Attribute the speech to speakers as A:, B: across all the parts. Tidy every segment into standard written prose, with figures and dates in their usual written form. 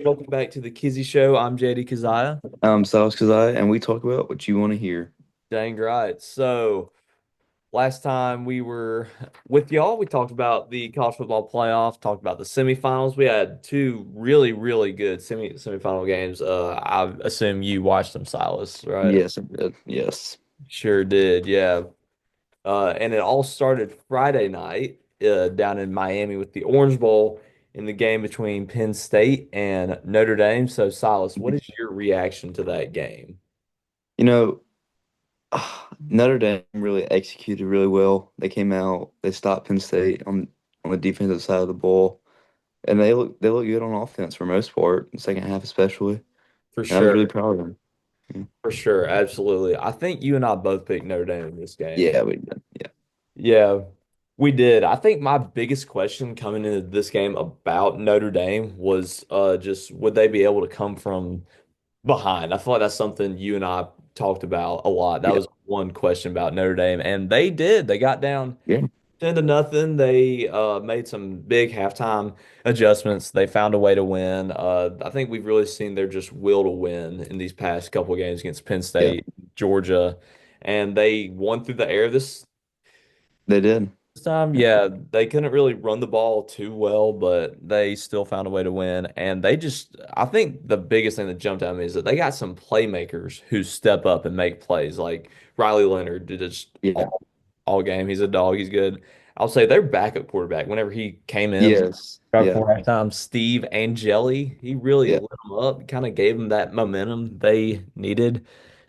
A: Welcome back to the Kizzy Show. I'm JD Keziah.
B: Silas, and we talk about what you want to hear.
A: Dang right. So last time we were with y'all, we talked about the college football playoff, talked about the semifinals. We had two really, really good semifinal games. I assume you watched them, Silas, right?
B: Yes, I did. Yes.
A: Sure did, yeah. And it all started Friday night down in Miami with the Orange Bowl in the game between Penn State and Notre Dame. So, Silas, what is your reaction to that game?
B: You know, Notre Dame really executed really well. They came out, they stopped Penn State on the defensive side of the ball, and they look good on offense for most part, the second half especially.
A: For
B: And I was really
A: sure.
B: proud of them. Yeah,
A: For sure. Absolutely. I think you and I both picked Notre Dame in this game.
B: yeah, we did. Yeah,
A: Yeah, we did. I think my biggest question coming into this game about Notre Dame was just would they be able to come from behind? I feel like that's something you and I talked about a lot. That
B: yeah,
A: was one question about Notre Dame, and they did. They got down
B: yeah,
A: 10 to nothing. They made some big halftime adjustments. They found a way to win. I think we've really seen their just will to win in these past couple of games against Penn
B: yeah.
A: State, Georgia, and they won through the air
B: They did.
A: this time. Yeah, they couldn't really run the ball too well, but they still found a way to win. And they just, I think the biggest thing that jumped at me is that they got some playmakers who step up and make plays. Like Riley Leonard did just
B: Yeah.
A: all game. He's a dog. He's good. I'll say their backup quarterback, whenever he came in
B: Yes.
A: right
B: Yeah.
A: before halftime, Steve Angeli, he really
B: Yeah.
A: lit them up, kind of gave them that momentum they needed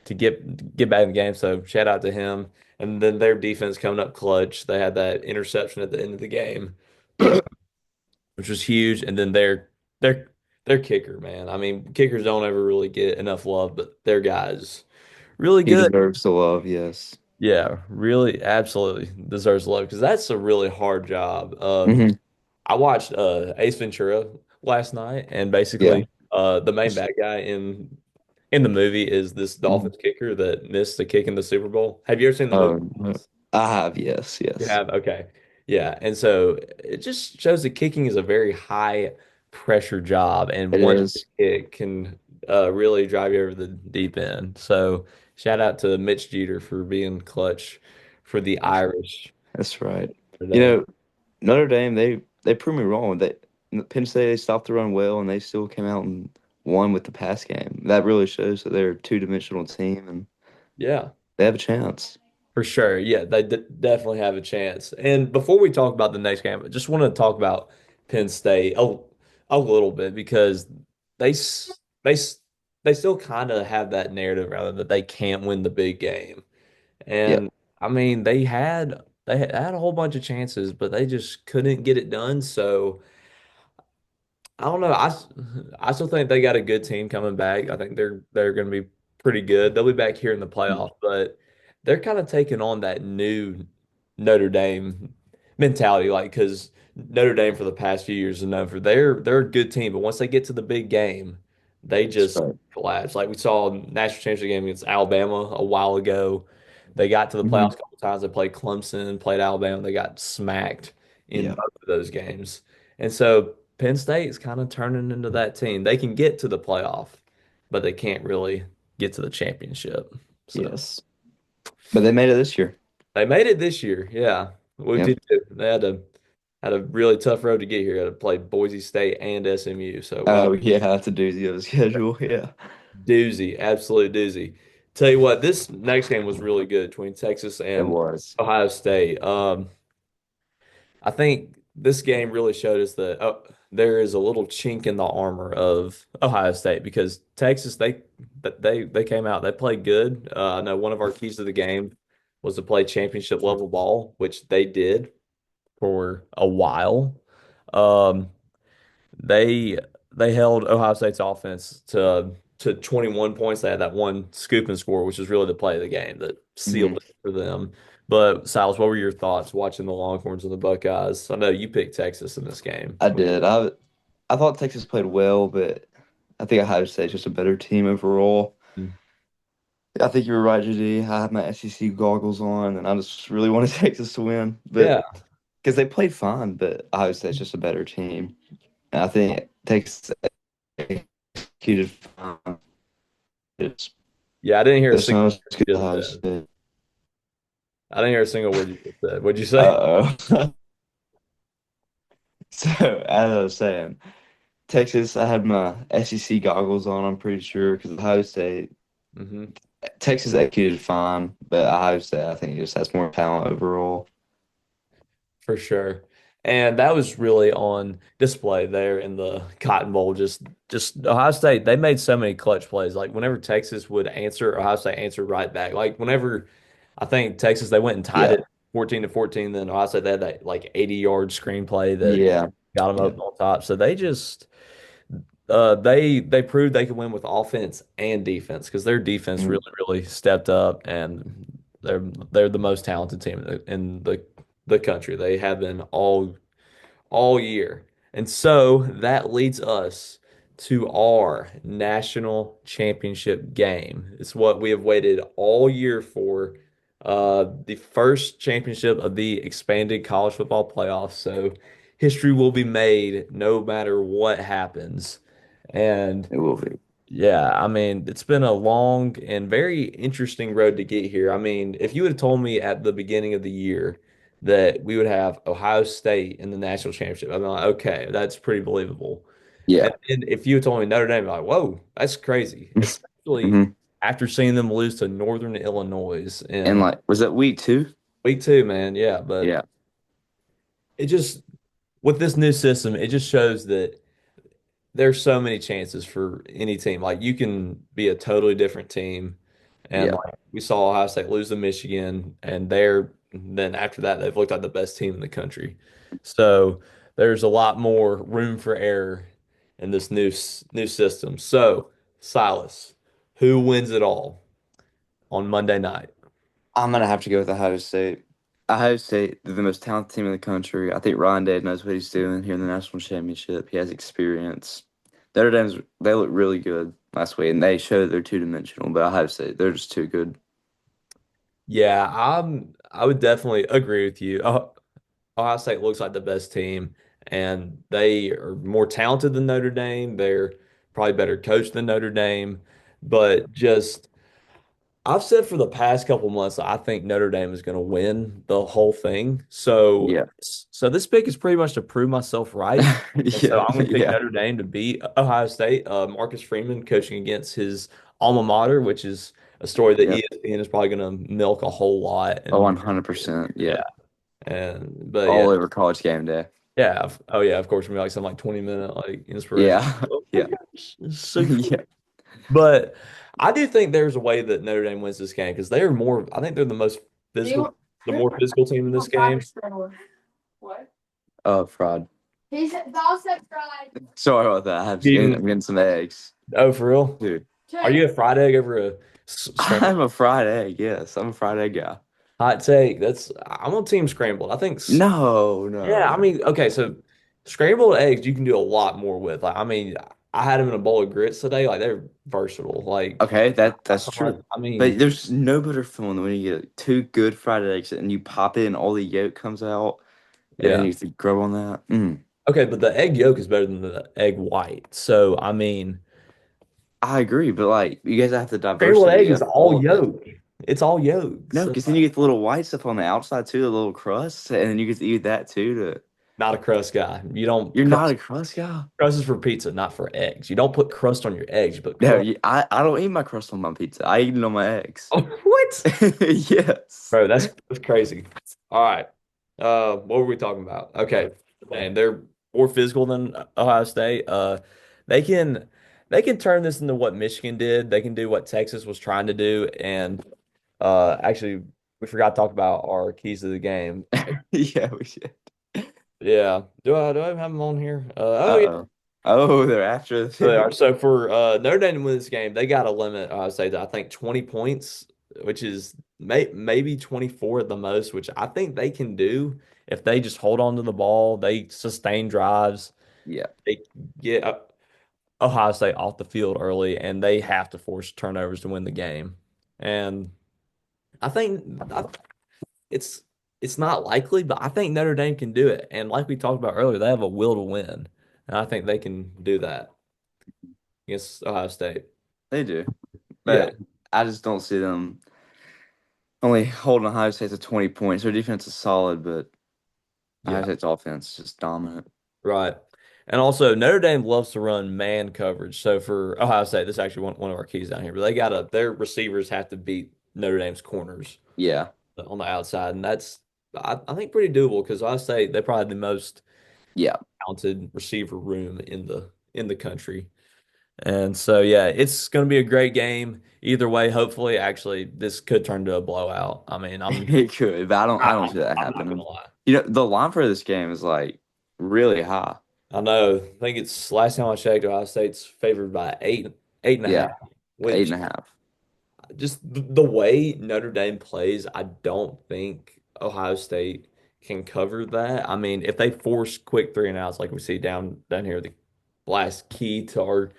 A: to get back in the game. So shout out to him. And then their defense coming up clutch. They had that interception at the end of the game,
B: Yeah.
A: which was huge. And then their their kicker, man. I mean, kickers don't ever really get enough love, but their guys really
B: He
A: good.
B: deserves the love. Yes.
A: Yeah, really, absolutely deserves love because that's a really hard job.
B: Hmm.
A: I watched Ace Ventura last night, and
B: Yeah.
A: basically, the main bad guy in the movie is this
B: Mhm.
A: Dolphins kicker that missed the kick in the Super Bowl. Have you ever seen the movie?
B: No. I have. Yes.
A: You
B: Yes.
A: have? Okay. Yeah. And so it just shows that kicking is a very high pressure job, and
B: It
A: one
B: is.
A: kick can really drive you over the deep end. So shout out to Mitch Jeter for being clutch for the Irish
B: That's right. You
A: today.
B: know, Notre Dame, they proved me wrong. Penn State, they stopped the run well, and they still came out and won with the pass game. That really shows that they're a two-dimensional team, and
A: Yeah.
B: they have a chance.
A: For sure. Yeah, they d definitely have a chance. And before we talk about the next game, I just want to talk about Penn State a little bit because they s- they s- they still kind of have that narrative rather that they can't win the big game.
B: Yeah,
A: And I mean, they had a whole bunch of chances, but they just couldn't get it done. So I don't know. I still think they got a good team coming back. I think they're going to be pretty good. They'll be back here in the playoffs, but they're kind of taking on that new Notre Dame mentality, like because Notre Dame for the past few years is known for they're a good team, but once they get to the big game, they
B: that's
A: just
B: right.
A: collapse. Like we saw national championship game against Alabama a while ago. They got to the
B: Hmm.
A: playoffs a couple times. They played Clemson, played Alabama. They got smacked in
B: Yeah,
A: both of those games. And so Penn State is kind of turning into that team. They can get to the playoff, but they can't really get to the championship. So
B: yes. But they made it this year.
A: they made it this year. Yeah, we
B: Yep.
A: did too. They had a really tough road to get here. Had to play Boise State and SMU. So
B: Oh, yeah, that's a doozy of a schedule. Yeah,
A: doozy, absolute doozy. Tell you what, this next game was really good between Texas
B: it
A: and
B: was.
A: Ohio State. I think this game really showed us that there is a little chink in the armor of Ohio State because Texas they came out they played good. I know one of our keys to the game was to play championship level ball, which they did for a while. Um, they they held Ohio State's offense to 21 points. They had that one scoop and score, which was really the play of the game that sealed
B: Hmm.
A: it for them. But Silas, what were your thoughts watching the Longhorns and the Buckeyes? I know you picked Texas in this game.
B: I did. I thought Texas played well, but I think Ohio State's just a better team overall. I think you were right, JD. I have my SEC goggles on, and I just really wanted Texas to win,
A: Yeah,
B: but because they played fine, but Ohio State's just a better team. And I think Texas executed fine. It's
A: Yeah, I didn't hear a
B: it's
A: single
B: not as
A: word
B: good
A: you
B: as
A: just
B: Ohio
A: said.
B: State.
A: I didn't hear a single word you just said. What'd you say?
B: Uh-oh. So, as I was saying, Texas, I had my SEC goggles on, I'm pretty sure, because Ohio State,
A: Hmm.
B: Texas executed fine, but Ohio State, I think, just has more talent overall.
A: For sure. And that was really on display there in the Cotton Bowl. Just Ohio State, they made so many clutch plays. Like whenever Texas would answer, Ohio State answered right back. Like whenever I think Texas, they went and tied
B: Yeah,
A: it 14 to 14, then Ohio State they had that like 80-yard screenplay that
B: yeah,
A: got them
B: yeah.
A: up on top. So they just they proved they could win with offense and defense because their defense
B: Mm.
A: really stepped up and they're the most talented team in the country. They have been all year. And so that leads us to our national championship game. It's what we have waited all year for. The first championship of the expanded college football playoffs. So history will be made no matter what happens. And
B: It will be.
A: yeah, I mean, it's been a long and very interesting road to get here. I mean, if you had told me at the beginning of the year that we would have Ohio State in the national championship, I'm like, okay, that's pretty believable. And
B: Yeah.
A: then if you had told me Notre Dame, I'm like, whoa, that's crazy. Especially
B: Hmm.
A: after seeing them lose to Northern Illinois
B: And
A: in
B: like, was that week 2?
A: week two, man. Yeah, but
B: Yeah,
A: it just with this new system, it just shows that there's so many chances for any team. Like you can be a totally different team. And
B: yeah.
A: like we saw Ohio State lose to Michigan, and then after that they've looked like the best team in the country. So there's a lot more room for error in this new system. So Silas, who wins it all on Monday night?
B: I'm gonna have to go with Ohio State. Ohio State, they're the most talented team in the country. I think Ryan Day knows what he's doing here in the national championship. He has experience. Notre Dame's they look really good last week, and they showed they're two dimensional. But Ohio State, they're just too good.
A: Yeah, I would definitely agree with you. Ohio State looks like the best team, and they are more talented than Notre Dame. They're probably better coached than Notre Dame, but just I've said for the past couple months I think Notre Dame is going to win the whole thing.
B: Yeah,
A: So this pick is pretty much to prove myself right. And so
B: yeah,
A: I'm going to pick
B: yeah,
A: Notre Dame to beat Ohio State. Marcus Freeman coaching against his alma mater, which is a story that
B: yep.
A: ESPN is probably going to milk a whole lot.
B: Oh,
A: And
B: 100%. Yeah,
A: yeah, and but yeah,
B: all over college game day.
A: yeah. Oh yeah, of course, we like some like 20-minute like inspiration.
B: Yeah,
A: Oh my
B: yeah,
A: gosh, it's so cool.
B: yeah.
A: But I do think there's a way that Notre Dame wins this game because they are more. I think they're physical, the more physical team in this game.
B: Oh, fraud. Sorry about that. I'm
A: Even
B: getting some eggs,
A: oh, for real?
B: dude.
A: Are you a fried egg over a scrambled?
B: I'm a fried egg. Yes, I'm a fried egg guy.
A: Hot take. I'm on team scrambled. I think.
B: No,
A: Yeah, I
B: no.
A: mean, okay, so scrambled eggs you can do a lot more with. Like, I mean, I had them in a bowl of grits today. Like, they're versatile. Like,
B: Okay, that's true.
A: I
B: But
A: mean,
B: there's no better feeling than when you get two good fried eggs and you pop it and all the yolk comes out and then
A: yeah.
B: you have to grow on that. Mm.
A: Okay, but the egg yolk is better than the egg white. So, I mean,
B: I agree, but like you guys have the
A: scrambled egg
B: diversity
A: is
B: of
A: all
B: all of it.
A: yolk. It's all yolk.
B: No,
A: So,
B: because then you get the little white stuff on the outside too, the little crust, and then you get to eat that too.
A: not a crust guy. You
B: You're
A: don't
B: not a crust guy?
A: crust is for pizza, not for eggs. You don't put crust on your eggs, you put
B: No,
A: crust.
B: I don't eat my crust on my pizza. I eat it on my eggs.
A: Oh, what?
B: Yes.
A: Bro, that's crazy. All right. What were we talking about? Okay. And they're more physical than Ohio State. They can they can turn this into what Michigan did. They can do what Texas was trying to do. And actually, we forgot to talk about our keys to the game.
B: Yeah, we should.
A: Yeah. Do I have them on here? Oh yeah,
B: Uh-oh. Oh, they're after the
A: they are.
B: pick.
A: So for Notre Dame to win this game, they got to limit, I would say, I think 20 points, which is maybe 24 at the most, which I think they can do if they just hold on to the ball, they sustain drives,
B: Yeah.
A: they get Ohio State off the field early, and they have to force turnovers to win the game. And I think it's it's not likely, but I think Notre Dame can do it. And like we talked about earlier, they have a will to win, and I think they can do that. against Ohio State.
B: They do,
A: Yeah,
B: but I just don't see them only holding Ohio State to 20 points. Their defense is solid, but Ohio
A: yeah,
B: State's offense is just dominant.
A: right. And also Notre Dame loves to run man coverage. So for Ohio State, this is actually one of our keys down here. But their receivers have to beat Notre Dame's corners
B: Yeah,
A: on the outside, and that's I think pretty doable because Ohio State they probably have the most
B: yeah,
A: talented receiver room in the country. And so, yeah, it's going to be a great game either way. Hopefully, actually, this could turn to a blowout. I mean,
B: it could, but I don't see that
A: I'm not gonna
B: happening.
A: lie.
B: You know, the line for this game is like really high.
A: I know. I think it's last time I checked, Ohio State's favored by eight and a half,
B: Yeah, eight
A: which
B: and a half.
A: just the way Notre Dame plays, I don't think Ohio State can cover that. I mean, if they force quick three and outs like we see down here, the last key to our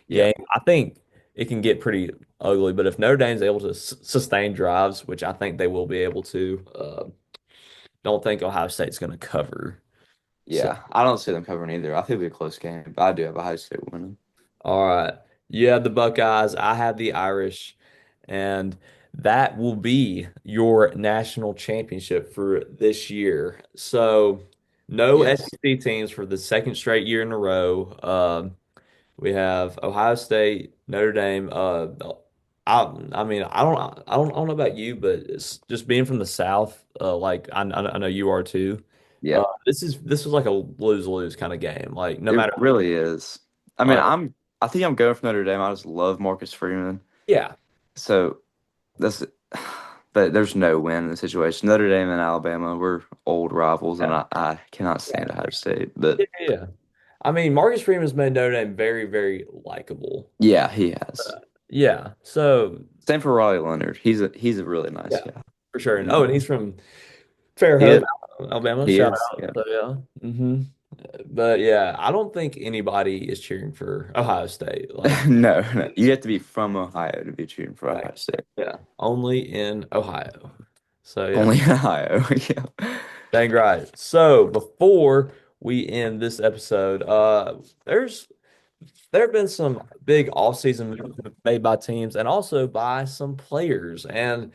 B: Yeah,
A: game, I think it can get pretty ugly. But if Notre Dame's able to sustain drives, which I think they will be able to, don't think Ohio State's going to cover. So,
B: yeah. I don't see them covering either. I think it'll be a close game, but I do have Ohio State winning.
A: all right. You have the Buckeyes. I have the Irish. And that will be your national championship for this year. So, no
B: Yes.
A: SEC teams for the second straight year in a row. We have Ohio State, Notre Dame. I mean, I don't know about you, but it's just being from the South. Like I know you are too.
B: Yep.
A: This was like a lose lose kind of game. Like no
B: It
A: matter,
B: really is. I mean,
A: uh,
B: I think I'm going for Notre Dame. I just love Marcus Freeman.
A: yeah,
B: So that's but there's no win in the situation. Notre Dame and Alabama were old rivals, and
A: yeah,
B: I cannot stand
A: yeah,
B: Ohio State.
A: yeah.
B: But
A: Yeah. I mean, Marcus Freeman's made Notre Dame very, very likable.
B: yeah, he has.
A: Yeah, so
B: Same for Raleigh Leonard. He's a really nice
A: yeah,
B: guy.
A: for sure. And
B: Mhm.
A: oh, and he's from
B: He
A: Fairhope,
B: is.
A: Alabama.
B: He
A: Shout
B: is.
A: out.
B: Yeah.
A: So yeah. But yeah, I don't think anybody is cheering for Ohio State. Like,
B: No, no. You have to be from Ohio to be cheering for
A: right.
B: Ohio State.
A: Yeah, only in Ohio. So yeah,
B: Only in Ohio. Yeah.
A: dang right. So before we end this episode, there's there have been some big offseason moves made by teams and also by some players. And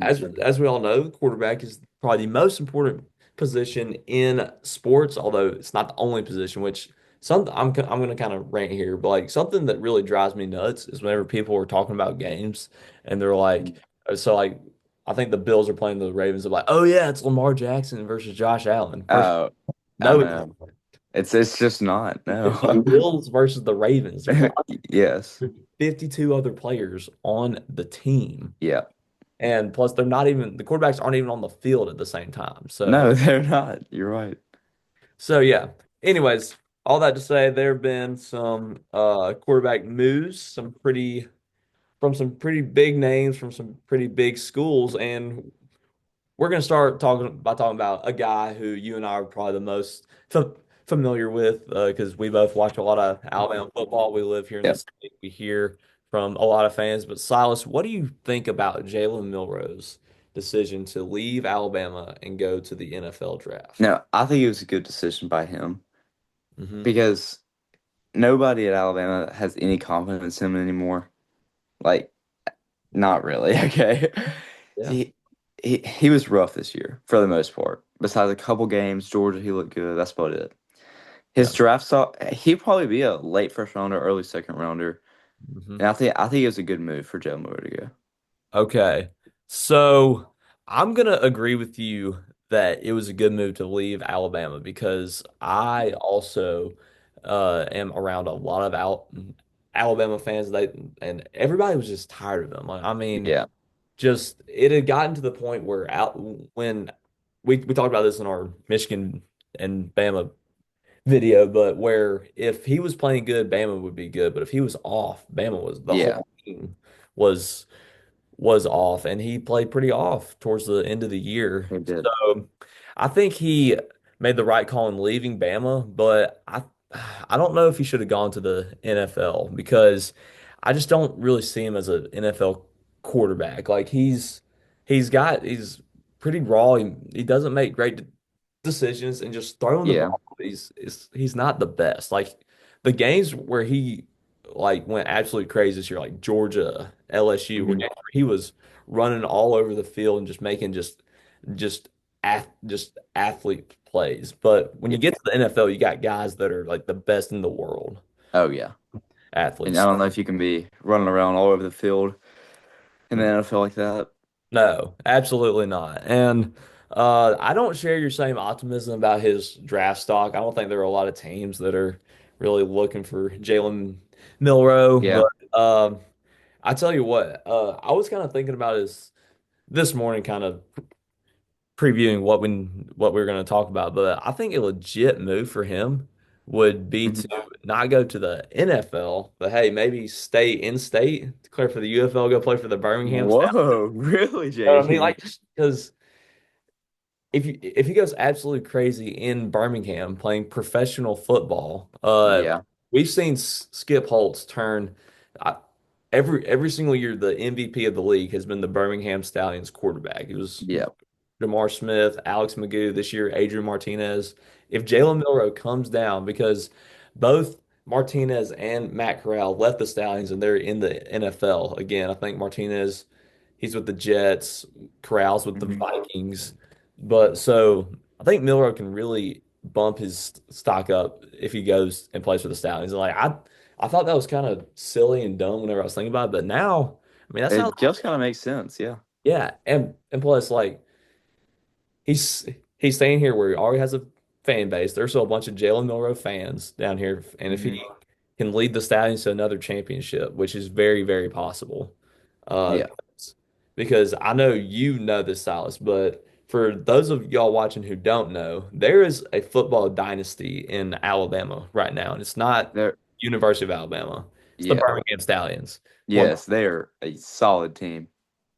A: as we all know, the quarterback is probably the most important position in sports, although it's not the only position, which I'm going to kind of rant here, but like something that really drives me nuts is whenever people are talking about games and they're like, so like I think the Bills are playing the Ravens. They're like, oh yeah, it's Lamar Jackson versus Josh Allen. First,
B: Oh, I
A: no,
B: know. It's just not.
A: it's the
B: No.
A: Bills versus the Ravens. There's like
B: Yes.
A: 52 other players on the team.
B: Yeah.
A: And plus, they're not even the quarterbacks aren't even on the field at the same time.
B: No, they're not. You're right.
A: So yeah. Anyways, all that to say, there have been some quarterback moves, some pretty big names from some pretty big schools, and we're gonna start talking about a guy who you and I are probably the most familiar with because we both watch a lot of Alabama football. We live here in
B: Yeah.
A: this state. We hear from a lot of fans. But Silas, what do you think about Jalen Milroe's decision to leave Alabama and go to the NFL draft?
B: No, I think it was a good decision by him
A: Hmm.
B: because nobody at Alabama has any confidence in him anymore. Like, not really. Okay.
A: Yeah.
B: He he was rough this year for the most part. Besides a couple games, Georgia, he looked good. That's about it.
A: Yeah.
B: His draft stock, he'd probably be a late first rounder, early second rounder.
A: Hmm.
B: And I think it was a good move for Joe Murray to go.
A: Okay. So I'm gonna agree with you that it was a good move to leave Alabama because I also am around a lot of Alabama fans. And everybody was just tired of them. Like, I mean,
B: Yeah.
A: just it had gotten to the point where out when we talked about this in our Michigan and Bama video, but where if he was playing good, Bama would be good. But if he was off, Bama was the
B: Yeah.
A: whole team was was off, and he played pretty off towards the end of the year.
B: He did.
A: So I think he made the right call in leaving Bama, but I don't know if he should have gone to the NFL because I just don't really see him as an NFL quarterback. Like he's pretty raw. He doesn't make great decisions and just throwing the
B: Yeah.
A: ball. He's not the best. Like the games where he like went absolutely crazy this year, like Georgia, LSU, where
B: Hmm.
A: he was running all over the field and just making just just athlete plays. But when
B: Yeah.
A: you get to the NFL, you got guys that are like the best in the world
B: Oh yeah. And I
A: athletes.
B: don't know if you can be running around all over the field in the NFL like that.
A: No, absolutely not. And I don't share your same optimism about his draft stock. I don't think there are a lot of teams that are really looking for Jalen Milroe.
B: Yeah.
A: But I tell you what, I was kind of thinking about this morning, kind of previewing what we were going to talk about. But I think a legit move for him would be
B: Hmm.
A: to not go to the NFL, but hey, maybe stay in state, declare for the UFL, go play for the Birmingham Stallions.
B: Whoa, really,
A: You know what I mean?
B: JD?
A: Like, just because if he goes absolutely crazy in Birmingham playing professional football,
B: Yeah.
A: we've seen Skip Holtz turn uh, every single year. The MVP of the league has been the Birmingham Stallions quarterback. It was
B: Yeah.
A: Jamar Smith, Alex Magoo this year, Adrian Martinez. If Jalen Milroe comes down, because both Martinez and Matt Corral left the Stallions and they're in the NFL again. I think Martinez, he's with the Jets, Corral's with the
B: Hmm.
A: Vikings. But so I think Milroe can really bump his stock up if he goes and plays for the Stallions. And like I thought that was kind of silly and dumb whenever I was thinking about it, but now I mean that sounds
B: It just kind of makes sense. Yeah.
A: yeah, and plus like he's he's staying here where he already has a fan base. There's still a bunch of Jalen Milroe fans down here, and if
B: Hmm.
A: he can lead the Stallions to another championship, which is very, very possible, uh,
B: Yeah.
A: because I know you know this, Silas, but for those of y'all watching who don't know, there is a football dynasty in Alabama right now, and it's not
B: They're
A: University of Alabama. It's the
B: yeah.
A: Birmingham Stallions. Won
B: Yes, they're a solid team.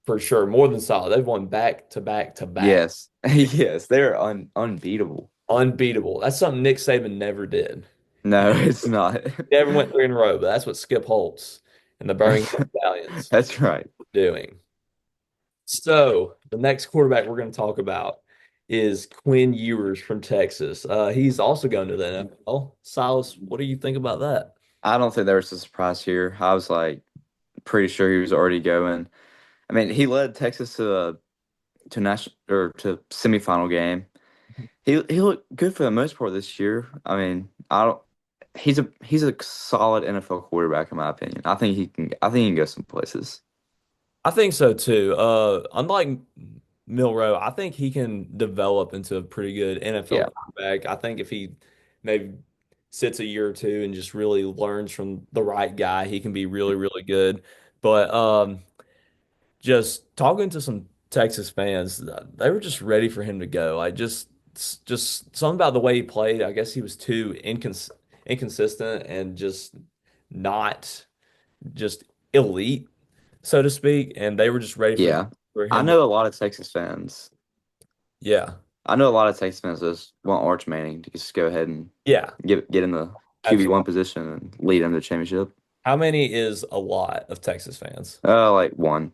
A: for sure, more than solid. They've won back to back to back.
B: Yes. Yes, they're unbeatable.
A: Unbeatable. That's something Nick Saban never did.
B: No, it's not.
A: Never went three in a row, but that's what Skip Holtz and the Birmingham Stallions
B: That's right.
A: are doing. So the next quarterback we're going to talk about is Quinn Ewers from Texas. He's also going to the NFL. Silas, what do you think about that?
B: I don't think there was a surprise here. I was like pretty sure he was already going. I mean, he led Texas to national or to semifinal game. He looked good for the most part this year. I mean, I don't. He's a solid NFL quarterback in my opinion. I think he can go some places.
A: I think so too. Unlike Milroe, I think he can develop into a pretty good NFL
B: Yeah.
A: quarterback. I think if he maybe sits a year or two and just really learns from the right guy, he can be really, really good. But just talking to some Texas fans, they were just ready for him to go. Like just something about the way he played. I guess he was too inconsistent and just not just elite, so to speak. And they were just ready
B: Yeah.
A: for
B: I
A: him to,
B: know a lot of Texas fans.
A: yeah,
B: I know a lot of Texas fans just want Arch Manning to just go ahead and
A: yeah,
B: get in the
A: absolutely.
B: QB1 position and lead them to the championship.
A: How many is a lot of Texas fans?
B: Like one.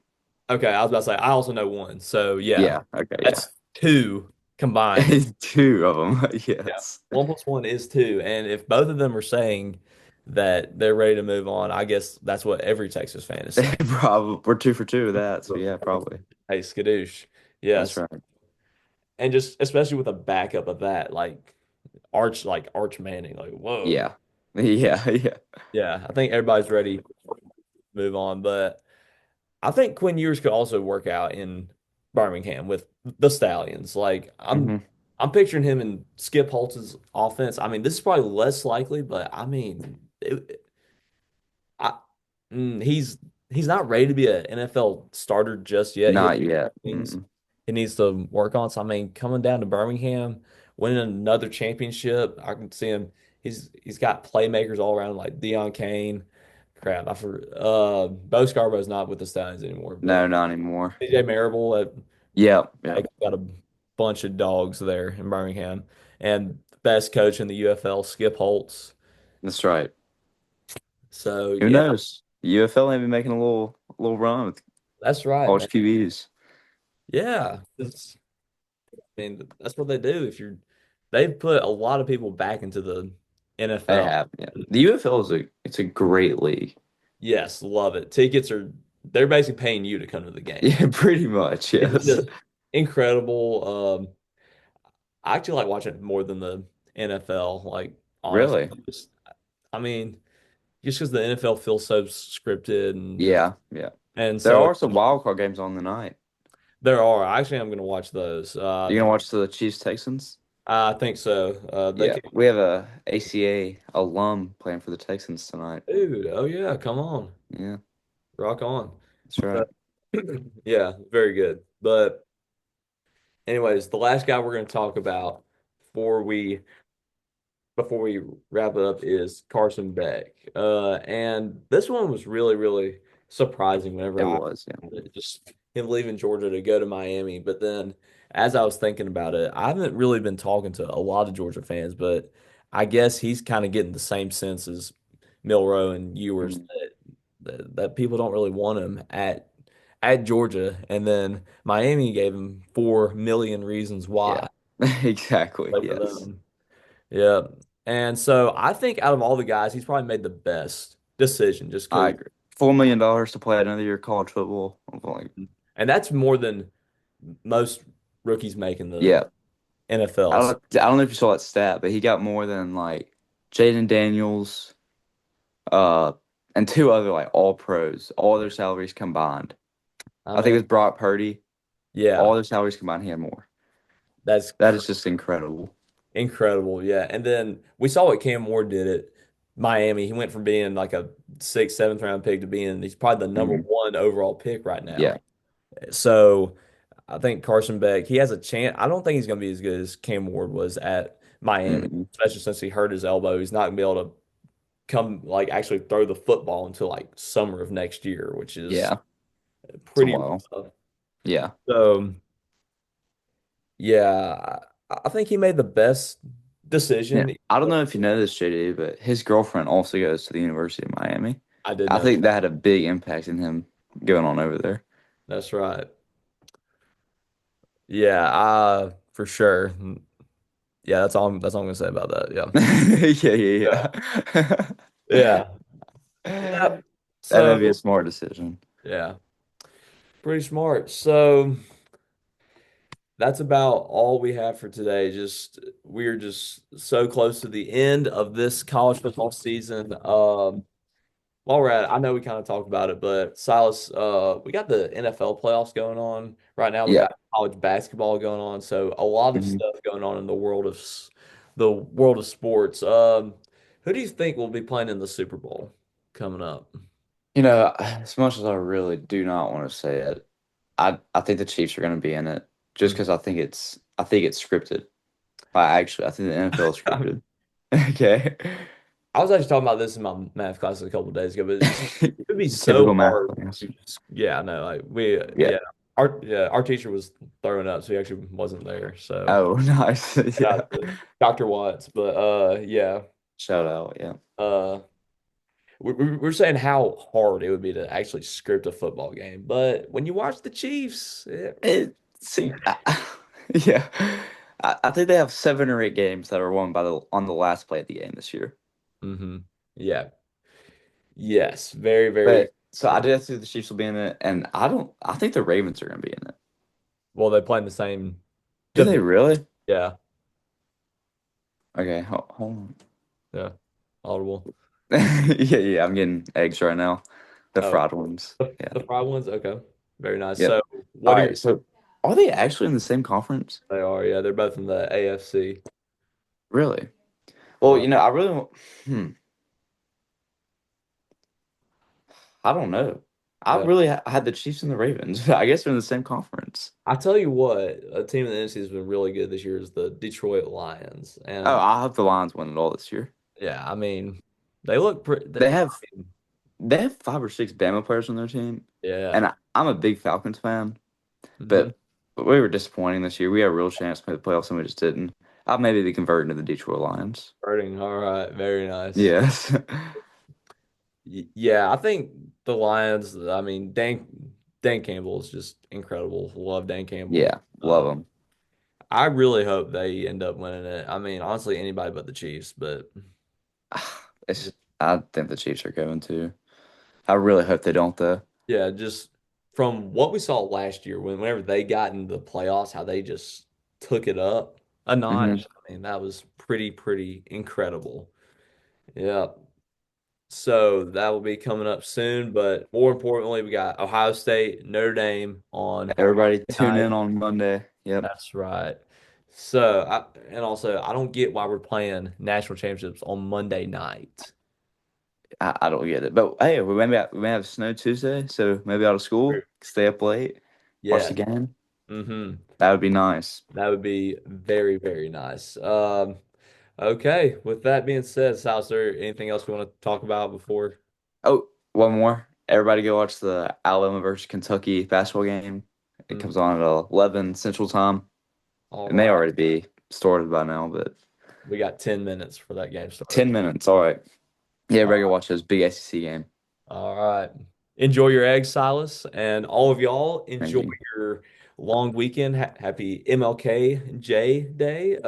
A: Okay, I was about to say I also know one. So yeah,
B: Yeah. Okay. Yeah.
A: that's two combined.
B: Two of them.
A: Yeah.
B: Yes.
A: One plus one is two. And if both of them are saying that they're ready to move on, I guess that's what every Texas fan is saying.
B: Probably we're two for two of that. So yeah, probably.
A: Hey, skadoosh.
B: That's
A: Yes.
B: right.
A: And just especially with a backup of that, like Arch Manning. Like, whoa.
B: Yeah. Yeah. Yeah.
A: Yeah. I think everybody's ready to move on. But I think Quinn Ewers could also work out in Birmingham with the Stallions. Like
B: Hmm.
A: I'm picturing him in Skip Holtz's offense. I mean, this is probably less likely, but I mean, I, he's not ready to be an NFL starter just yet. He has
B: Not yet.
A: things
B: Mm-mm.
A: he needs to work on. So I mean, coming down to Birmingham, winning another championship, I can see him. He's got playmakers all around like Deion Kane. Crap, I for Bo Scarborough's not with the Stallions anymore, but
B: No, not anymore.
A: CJ Marable
B: Yep. Yep.
A: got a bunch of dogs there in Birmingham, and best coach in the UFL, Skip Holtz.
B: That's right.
A: So
B: Who
A: yeah,
B: knows? The UFL may be making a little run with
A: that's right, man.
B: college QBs.
A: Yeah, I mean, that's what they do. If you're, they've put a lot of people back into the
B: They
A: NFL.
B: have, yeah. The UFL is a great league.
A: Yes, love it. Tickets are they're basically paying you to come to the games.
B: Yeah, pretty much,
A: It's
B: yes.
A: just incredible. I actually like watching it more than the NFL. Like honestly,
B: Really?
A: just I mean, just because the NFL feels so scripted
B: Yeah, yeah.
A: and
B: There
A: so
B: are some wild card games on the night.
A: there are. Actually, I'm going to watch those.
B: You gonna watch the Chiefs Texans?
A: I think so. They
B: Yeah,
A: can.
B: we have a ACA alum playing for the Texans tonight.
A: Dude, oh yeah, come on,
B: Yeah,
A: rock on.
B: that's right.
A: But, yeah, very good. But anyways, the last guy we're going to talk about before we before we wrap it up is Carson Beck. And this one was really, really surprising whenever
B: It
A: I
B: was, yeah.
A: just him leaving Georgia to go to Miami. But then as I was thinking about it, I haven't really been talking to a lot of Georgia fans, but I guess he's kind of getting the same sense as Milroe and Ewers
B: Mhm.
A: that people don't really want him at Georgia. And then Miami gave him 4 million reasons
B: Yeah,
A: why
B: exactly.
A: play for
B: Yes,
A: them. Yeah. And so I think out of all the guys, he's probably made the best decision just
B: I
A: because,
B: agree. $4 million to play another year of college football. I'm like,
A: and that's more than most rookies make in the
B: yeah,
A: NFL. So,
B: I don't know if you saw that stat, but he got more than like Jaden Daniels, uh, and two other like all pros, all their salaries combined.
A: I
B: I think
A: mean,
B: it was Brock Purdy.
A: yeah,
B: All their salaries combined, he had more.
A: that's
B: That is just incredible.
A: incredible. Yeah. And then we saw what Cam Ward did at Miami. He went from being like a sixth, seventh round pick to being, he's probably the number
B: Mhm.
A: one overall pick right now.
B: Yeah.
A: So I think Carson Beck, he has a chance. I don't think he's going to be as good as Cam Ward was at Miami,
B: Mm-mm.
A: especially since he hurt his elbow. He's not going to be able to come like actually throw the football until like summer of next year, which is
B: Yeah. It's a
A: pretty
B: while.
A: rough.
B: Yeah.
A: So yeah, I think he made the best
B: Yeah.
A: decision.
B: I don't know if you know this, JD, but his girlfriend also goes to the University of Miami.
A: I did
B: I
A: know
B: think
A: that.
B: that had a big impact in him going on over there.
A: That's right. Yeah, for sure. Yeah, that's all I'm gonna say about that. Yeah.
B: Yeah,
A: Yeah.
B: yeah,
A: Yeah.
B: yeah.
A: Yeah.
B: That may
A: So
B: be a smart decision.
A: yeah, pretty smart. So that's about all we have for today. Just we're just so close to the end of this college football season. While we're at it, I know we kind of talked about it, but Silas, we got the NFL playoffs going on right now. We
B: Yeah.
A: got college basketball going on, so a lot of
B: Mhm.
A: stuff going on in the world of the world of sports. Who do you think will be playing in the Super Bowl coming up?
B: As much as I really do not want to say it, I think the Chiefs are going to be in it just
A: Mhm.
B: because I think it's scripted. I think the NFL is scripted. Okay.
A: I was actually talking about this in my math class a couple of days ago, but it would be so
B: Typical math
A: hard
B: class.
A: to yeah, no, like we
B: Yeah.
A: our teacher was throwing up, so he actually wasn't there. So
B: Oh, nice.
A: shout
B: Yeah.
A: out to Dr. Watts. But yeah.
B: Shout out. Yeah.
A: Uh we're saying how hard it would be to actually script a football game. But when you watch the Chiefs,
B: See, yeah. I think they have 7 or 8 games that are won by the on the last play of the game this year.
A: hmm yeah. Yes, very, very
B: But so I do think the Chiefs will be in it, and I think the Ravens are going to be in it.
A: well, they play in the same
B: Do they
A: division.
B: really?
A: Yeah,
B: Okay, hold
A: yeah. Audible.
B: on. Yeah, yeah, I'm getting eggs right now. The
A: Oh,
B: fried ones. Yeah.
A: the fried ones? Okay. Very nice.
B: Yep.
A: So
B: All
A: what are your
B: right. So are they actually in the same conference?
A: they are, yeah, they're both in the AFC.
B: Really? Well,
A: Yeah.
B: I really hmm, I don't know. I
A: Yeah.
B: really had the Chiefs and the Ravens. I guess they're in the same conference.
A: I tell you what, a team in the NFC has been really good this year is the Detroit Lions.
B: Oh,
A: And
B: I hope the Lions win it all this year.
A: yeah, I mean, they look pretty,
B: They have they have 5 or 6 Bama players on their team,
A: yeah.
B: and I'm a big Falcons fan,
A: hmm
B: but we were disappointing this year. We had a real chance to make the playoffs, and we just didn't. I'll maybe be converting to the Detroit Lions.
A: Birding. All right. Very nice.
B: Yes.
A: Yeah, I think the Lions, I mean, Dan Campbell is just incredible. Love Dan Campbell.
B: Yeah, love them.
A: I really hope they end up winning it. I mean, honestly, anybody but the Chiefs, but
B: It's I think the Chiefs are going to. I really hope they don't though.
A: Yeah, just from what we saw last year, whenever they got into the playoffs, how they just took it up a
B: Hmm.
A: notch. I mean, that was pretty incredible. Yeah. So that will be coming up soon. But more importantly, we got Ohio State, Notre Dame on
B: Everybody
A: Monday
B: tune
A: night.
B: in on Monday. Yep.
A: That's right. So, and also, I don't get why we're playing national championships on Monday night.
B: I don't get it. But hey, we may have snow Tuesday, so maybe out of school, stay up late, watch
A: Yeah.
B: the game.
A: Mm-hmm.
B: That would be nice.
A: That would be very nice. Okay. With that being said, Sal, is there anything else we want to talk about before?
B: Oh, one more. Everybody go watch the Alabama versus Kentucky basketball game. It
A: Mhm.
B: comes on at 11 Central Time.
A: All
B: It may
A: right.
B: already be started by now, but
A: We got 10 minutes for that game start.
B: 10 minutes. All right. Yeah,
A: All
B: everybody go watch this big SEC game.
A: all right. Enjoy your eggs, Silas, and all of y'all
B: Thank
A: enjoy
B: you.
A: your long weekend. Happy MLK Day.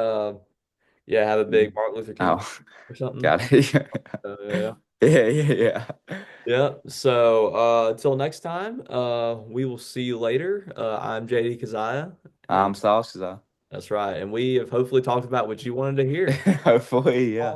A: Yeah, have a big Martin Luther King
B: Oh,
A: or something.
B: got it.
A: Yeah.
B: Yeah.
A: Yeah. So until next time, we will see you later. I'm JD Kazaya, and
B: I'm Silas.
A: that's right. And we have hopefully talked about what you wanted to hear.
B: Hopefully, yeah.